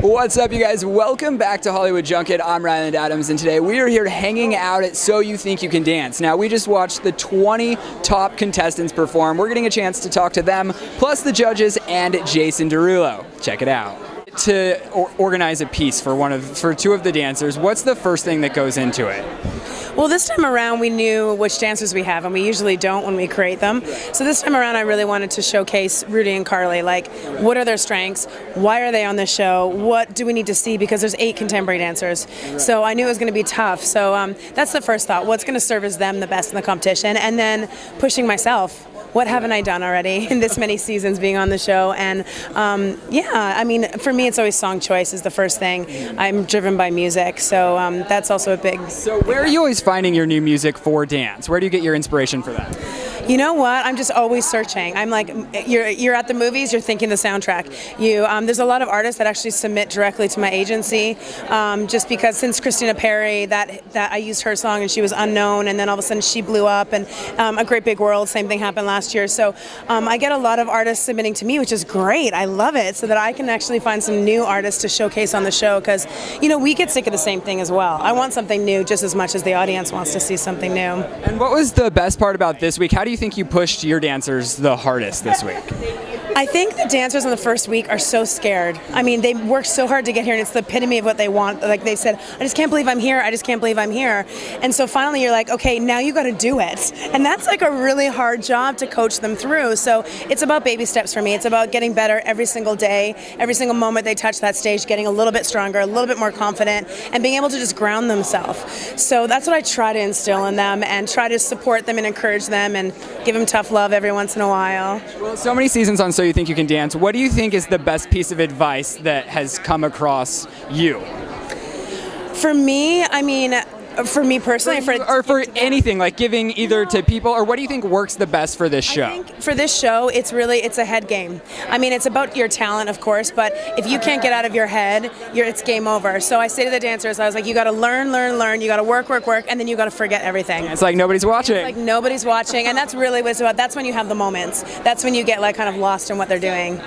What's up, you guys? Welcome back to Hollywood Junket. I'm Ryland Adams, and today we are here hanging out at So You Think You Can Dance. Now, we just watched the 20 top contestants perform. We're getting a chance to talk to them, plus the judges and Jason Derulo. Check it out. To organize a piece for two of the dancers, what's the first thing that goes into it? Well, this time around we knew which dancers we have, and we usually don't when we create them. So this time around I really wanted to showcase Rudy and Carly. Like, what are their strengths? Why are they on this show? What do we need to see? Because there's 8 contemporary dancers. So I knew it was going to be tough. So that's the first thought. What's going to serve as them the best in the competition? And then pushing myself. What haven't I done already in this many seasons being on the show? And yeah, I mean, for me, it's always song choice is the first thing. I'm driven by music, so that's also a big. So where are you always finding your new music for dance? Where do you get your inspiration for that? You know what? I'm just always searching. I'm like, you're at the movies, you're thinking the soundtrack. There's a lot of artists that actually submit directly to my agency, just because since Christina Perri, that I used her song and she was unknown, and then all of a sudden she blew up, and A Great Big World, same thing happened last year. So I get a lot of artists submitting to me, which is great. I love it, so that I can actually find some new artists to showcase on the show, because we get sick of the same thing as well. I want something new just as much as the audience wants to see something new. And what was the best part about this week? How do you think you pushed your dancers the hardest this week? I think the dancers on the first week are so scared. I mean, they worked so hard to get here, and it's the epitome of what they want. Like they said, I just can't believe I'm here. I just can't believe I'm here. And so finally you're like, okay, now you got to do it. And that's like a really hard job to coach them through. So it's about baby steps for me. It's about getting better every single day, every single moment they touch that stage, getting a little bit stronger, a little bit more confident, and being able to just ground themselves. So that's what I try to instill in them, and try to support them and encourage them and give them tough love every once in a while. Well, so many seasons on So You Think You Can Dance. What do you think is the best piece of advice that has come across you? For me, I mean, for me personally, for anything, like giving either to people, or what do you think works the best for this show? I think for this show, it's a head game. I mean, it's about your talent, of course, but if you can't get out of your head, it's game over. So I say to the dancers, I was like, you got to learn, you got to work, and then you got to forget everything. It's like nobody's watching. It's like nobody's watching, and that's really what it's about. That's when you have the moments. That's when you get like kind of lost in what they're doing.